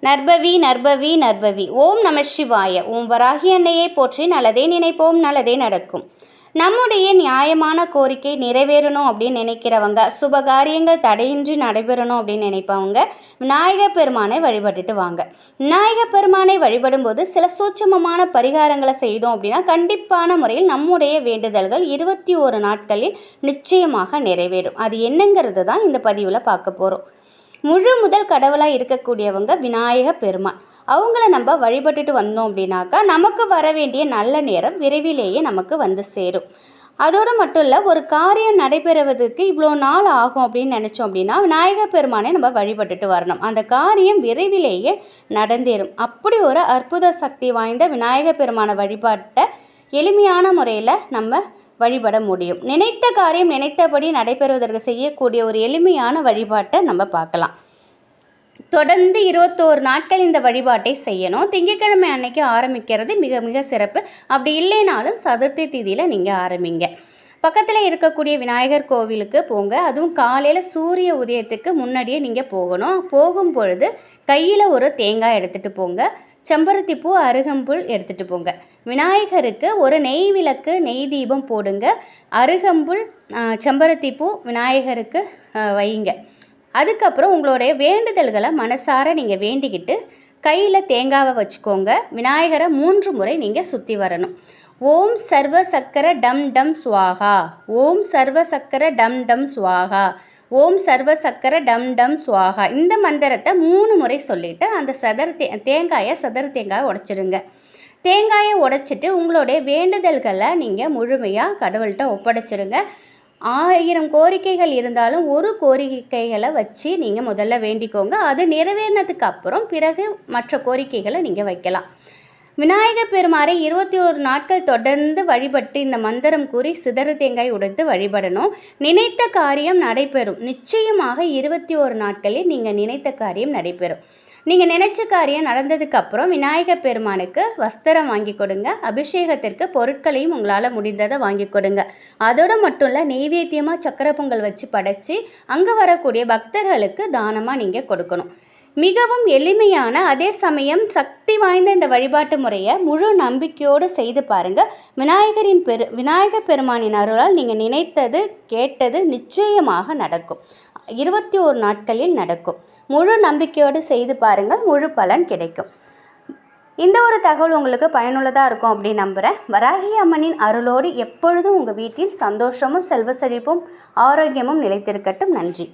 நற்பவி நற்பவி நற்பவி. ஓம் நம சிவாய. ஓம் வராகி அன்னையை போற்றி நல்லதே நினைப்போம், நல்லதே நடக்கும். நம்முடைய நியாயமான கோரிக்கை நிறைவேறணும் அப்படின்னு நினைக்கிறவங்க, சுபகாரியங்கள் தடையின்றி நடைபெறணும் அப்படின்னு நினைப்பவங்க விநாயகர் பெருமானை வழிபட்டுட்டு வாங்க. விநாயகர் பெருமானை வழிபடும் போது சில சூட்சமமான பரிகாரங்களை செய்தோம் அப்படின்னா கண்டிப்பான முறையில் நம்முடைய வேண்டுதல்கள் 21 நாட்களில் நிச்சயமாக நிறைவேறும். அது என்னங்கிறது தான் இந்த பதிவில் பார்க்க போகிறோம். முழு முதல் கடவுளாக இருக்கக்கூடியவங்க விநாயகர் பெருமான். அவங்கள நம்ம வழிபட்டுட்டு வந்தோம் அப்படின்னாக்கா நமக்கு வர வேண்டிய நல்ல நேரம் விரைவிலேயே நமக்கு வந்து சேரும். அதோடு மட்டும் இல்லை, ஒரு காரியம் நடைபெறுவதற்கு இவ்வளோ நாள் ஆகும் அப்படின்னு நினச்சோம் அப்படின்னா விநாயகர் பெருமானை நம்ம வழிபட்டுட்டு வரணும். அந்த காரியம் விரைவிலேயே நடந்தேறும். அப்படி ஒரு அற்புத சக்தி வாய்ந்த விநாயகர் பெருமானை வழிபாட்டை எளிமையான முறையில் நம்ம வழிபட முடியும். நினைத்த காரியம் நினைத்தபடி நடைபெறுவதற்கு செய்யக்கூடிய ஒரு எளிமையான வழிபாட்டை நம்ம பார்க்கலாம். தொடர்ந்து 21 நாட்கள் இந்த வழிபாட்டை செய்யணும். திங்கட்கிழமை அன்னைக்கு ஆரம்பிக்கிறது மிக மிக சிறப்பு. அப்படி இல்லைனாலும் சதுர்த்தி திதியில் நீங்கள் ஆரம்பிங்க. பக்கத்தில் இருக்கக்கூடிய விநாயகர் கோவிலுக்கு போங்க. அதுவும் காலையில் சூரிய உதயத்துக்கு முன்னாடியே நீங்கள் போகணும். போகும் பொழுது கையில் ஒரு தேங்காய் எடுத்துகிட்டு போங்க. செம்பருத்தி பூ, அருகம்புல் எடுத்துகிட்டு போங்க. விநாயகருக்கு ஒரு நெய் விளக்கு, நெய் தீபம் போடுங்க. அருகம்புல், செம்பருத்தி பூ விநாயகருக்கு வைங்க. அதுக்கப்புறம் உங்களுடைய வேண்டுதல்களை மனசார நீங்கள் வேண்டிக்கிட்டு கையில் தேங்காவை வச்சுக்கோங்க. விநாயகரை 3 முறை நீங்கள் சுற்றி வரணும். ஓம் சர்வ சக்கர டம் டம் ஸ்வாகா, ஓம் சர்வ சக்கர டம் டம் ஸ்வாகா, ஓம் சர்வ சக்கர டம் டம் ஸ்வாகா. இந்த மந்திரத்தை 3 முறை சொல்லிவிட்டு அந்த சதர் தேங்காயை உடைச்சிடுங்க. தேங்காயை உடைச்சிட்டு உங்களுடைய வேண்டுதல்களை நீங்கள் முழுமையாக கடவுள்கிட்ட ஒப்படைச்சிடுங்க. 1000 கோரிக்கைகள் இருந்தாலும் ஒரு கோரிக்கைகளை வச்சு நீங்கள் முதல்ல வேண்டிக்கோங்க. அது நிறைவேறினதுக்கு அப்புறம் பிறகு மற்ற கோரிக்கைகளை நீங்கள் வைக்கலாம். விநாயகர் பெருமானை 21 நாட்கள் தொடர்ந்து வழிபட்டு இந்த மந்திரம் கூறி சிதறு தேங்காய் உடைத்து வழிபடணும். நினைத்த காரியம் நடைபெறும். நிச்சயமாக 21 நாட்களில் நீங்கள் நினைத்த காரியம் நடைபெறும். நீங்கள் நினைச்ச காரியம் நடந்ததுக்கப்புறம் விநாயகர் பெருமானுக்கு வஸ்திரம் வாங்கி கொடுங்க. அபிஷேகத்திற்கு பொருட்களையும் உங்களால் முடிந்ததை வாங்கி கொடுங்க. அதோடு மட்டும் இல்லை, நெய்வேத்தியமாக சக்கரை பொங்கல் வச்சு படைச்சி அங்கே வரக்கூடிய பக்தர்களுக்கு தானமாக நீங்கள் கொடுக்கணும். மிகவும் எளிமையான அதே சமயம் சக்தி வாய்ந்த இந்த வழிபாட்டு முறையை முழு நம்பிக்கையோடு செய்து பாருங்கள். விநாயகர் பெருமானின் அருளால் நீங்கள் நினைத்தது கேட்டது நிச்சயமாக நடக்கும். 21 நாட்களில் நடக்கும். முழு நம்பிக்கையோடு செய்து பாருங்கள், முழு பலன் கிடைக்கும். இந்த ஒரு தகவல் உங்களுக்கு பயனுள்ளதாக இருக்கும் அப்படின்னு நம்புகிறேன். வராகி அம்மனின் அருளோடு எப்பொழுதும் உங்கள் வீட்டில் சந்தோஷமும் செல்வ செழிப்பும் ஆரோக்கியமும் நிலைத்திருக்கட்டும். நன்றி.